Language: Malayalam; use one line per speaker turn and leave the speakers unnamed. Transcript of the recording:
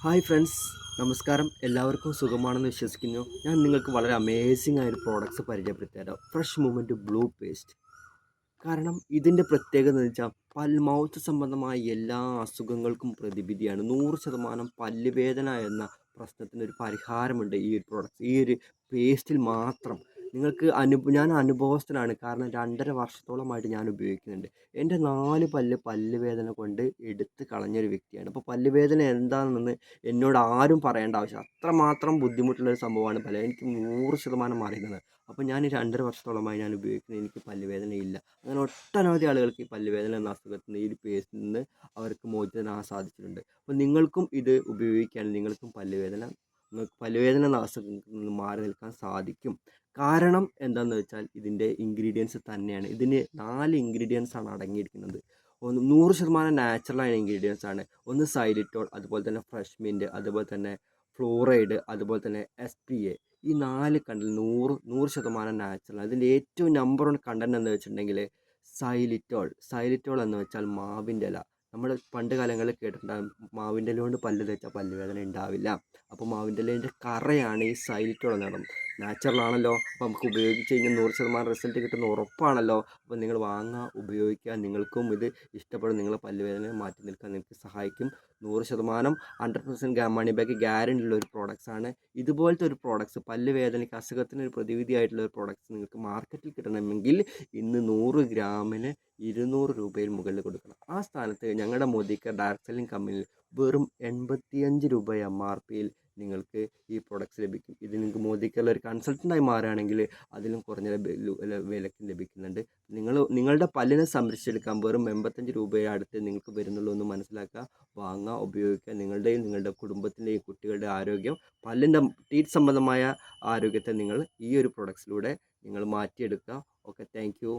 ഹായ് ഫ്രണ്ട്സ്, നമസ്കാരം. എല്ലാവർക്കും സുഖമാണെന്ന് വിശ്വസിക്കുന്നു. ഞാൻ നിങ്ങൾക്ക് വളരെ അമേസിംഗ് ആയൊരു പ്രോഡക്റ്റ്സ് പരിചയപ്പെടുത്തി തരാം. Fresh movement blue paste. കാരണം ഇതിൻ്റെ പ്രത്യേകത എന്ന് വെച്ചാൽ മൗത്ത് സംബന്ധമായ എല്ലാ അസുഖങ്ങൾക്കും പ്രതിവിധിയാണ്. 100% പല്ലുവേദന എന്ന പ്രശ്നത്തിനൊരു പരിഹാരമുണ്ട് ഈ ഒരു പ്രോഡക്റ്റ്, ഈ ഒരു പേസ്റ്റിൽ മാത്രം. നിങ്ങൾക്ക് ഞാൻ അനുഭവസ്ഥനാണ്. കാരണം 2.5 വർഷത്തോളമായിട്ട് ഞാൻ ഉപയോഗിക്കുന്നുണ്ട്. എൻ്റെ 4 പല്ലുവേദന കൊണ്ട് എടുത്ത് കളഞ്ഞൊരു വ്യക്തിയാണ്. അപ്പോൾ പല്ലുവേദന എന്താണെന്ന് എന്നോട് ആരും പറയേണ്ട ആവശ്യം, അത്രമാത്രം ബുദ്ധിമുട്ടുള്ളൊരു സംഭവമാണ് എനിക്ക് 100% മാറിയിരുന്നത്. അപ്പോൾ ഞാൻ 2.5 വർഷത്തോളമായി ഞാൻ ഉപയോഗിക്കുന്നത്, എനിക്ക് പല്ലുവേദനയില്ല. അങ്ങനെ ഒട്ടനവധി ആളുകൾക്ക് ഈ പല്ലുവേദന എന്ന അസുഖത്തിൽ നിന്ന് ഈ ഒരു പേസ്റ്റിൽ നിന്ന് അവർക്ക് മോചിതനാകാൻ സാധിച്ചിട്ടുണ്ട്. അപ്പോൾ നിങ്ങൾക്കും ഇത് ഉപയോഗിക്കുകയാണെങ്കിൽ നിങ്ങൾക്ക് പല്ലുവേദന എന്ന അസുഖത്തിൽ നിന്ന് മാറി നിൽക്കാൻ സാധിക്കും. കാരണം എന്താണെന്ന് വെച്ചാൽ ഇതിൻ്റെ ഇൻഗ്രീഡിയൻസ് തന്നെയാണ്. ഇതിന് 4 ഇൻഗ്രീഡിയൻസ് ആണ് അടങ്ങിയിരിക്കുന്നത്. 100% നാച്ചുറലായ ഇൻഗ്രീഡിയൻസ് ആണ്. ഒന്ന് സൈലിറ്റോൾ, അതുപോലെ തന്നെ ഫ്രഷ് മിൻറ്റ്, അതുപോലെ തന്നെ ഫ്ലൂറൈഡ്, അതുപോലെ തന്നെ SPA. ഈ 4 കണ്ടന്റ് 100% നാച്ചുറൽ. അതിൻ്റെ ഏറ്റവും നമ്പർ 1 കണ്ടന്റ് എന്ന് വെച്ചിട്ടുണ്ടെങ്കിൽ സൈലിറ്റോൾ എന്ന് വെച്ചാൽ മാവിൻ്റെ ഇല. നമ്മൾ പണ്ട് കാലങ്ങളിൽ കേട്ടിട്ടുണ്ടാകും, മാവിൻ്റെ ഇല കൊണ്ട് പല്ല് തേച്ചാൽ പല്ലുവേദന ഉണ്ടാവില്ല. അപ്പോൾ മാവിൻ്റെ ഇലേൻ്റെ കറയാണ് ഈ സൈലിറ്റോൾ എന്ന് പറയുന്നത്. നാച്ചുറൽ ആണല്ലോ, അപ്പോൾ നമുക്ക് ഉപയോഗിച്ച് കഴിഞ്ഞാൽ 100% റിസൾട്ട് കിട്ടുന്ന ഉറപ്പാണല്ലോ. അപ്പോൾ നിങ്ങൾ വാങ്ങുക, ഉപയോഗിക്കുക. നിങ്ങൾക്കും ഇത് ഇഷ്ടപ്പെടും. നിങ്ങളെ പല്ലുവേദന മാറ്റി നിൽക്കാൻ നിങ്ങൾക്ക് സഹായിക്കും. 100% 100% മണി ബാക്ക് ഗ്യാരണ്ടി ഉള്ള ഒരു പ്രോഡക്റ്റ്സ് ആണ്. ഇതുപോലത്തെ ഒരു പ്രോഡക്റ്റ്സ്, പല്ലുവേദനയ്ക്ക് അസുഖത്തിന് ഒരു പ്രതിവിധിയായിട്ടുള്ള ഒരു പ്രോഡക്റ്റ്സ് നിങ്ങൾക്ക് മാർക്കറ്റിൽ കിട്ടണമെങ്കിൽ ഇന്ന് 100 ഗ്രാമിന് 200 രൂപയിൽ മുകളിൽ കൊടുക്കണം. ആ സ്ഥാനത്ത് ഞങ്ങളുടെ മോദിക്ക ഡയറക്ട് സെല്ലിംഗ് കമ്പനിയിൽ വെറും 85 രൂപ MRPയിൽ നിങ്ങൾക്ക് ഈ പ്രോഡക്റ്റ്സ് ലഭിക്കും. ഇത് നിങ്ങൾക്ക് മോദിക്കുള്ള ഒരു കൺസൾട്ടൻ്റായി മാറുകയാണെങ്കിൽ അതിലും കുറഞ്ഞ വിലയ്ക്ക് ലഭിക്കുന്നുണ്ട്. നിങ്ങളുടെ പല്ലിനെ സംരക്ഷിച്ചെടുക്കാൻ വെറും 85 രൂപയെ അടുത്ത് നിങ്ങൾക്ക് വരുന്നുള്ളൂ എന്ന് മനസ്സിലാക്കുക. വാങ്ങുക, ഉപയോഗിക്കുക. നിങ്ങളുടെയും നിങ്ങളുടെ കുടുംബത്തിൻ്റെയും കുട്ടികളുടെ ആരോഗ്യം, പല്ലിൻ്റെ ടീത്ത് സംബന്ധമായ ആരോഗ്യത്തെ നിങ്ങൾ ഈ ഒരു പ്രൊഡക്ട്സിലൂടെ നിങ്ങൾ മാറ്റിയെടുക്കുക. Okay, thank you.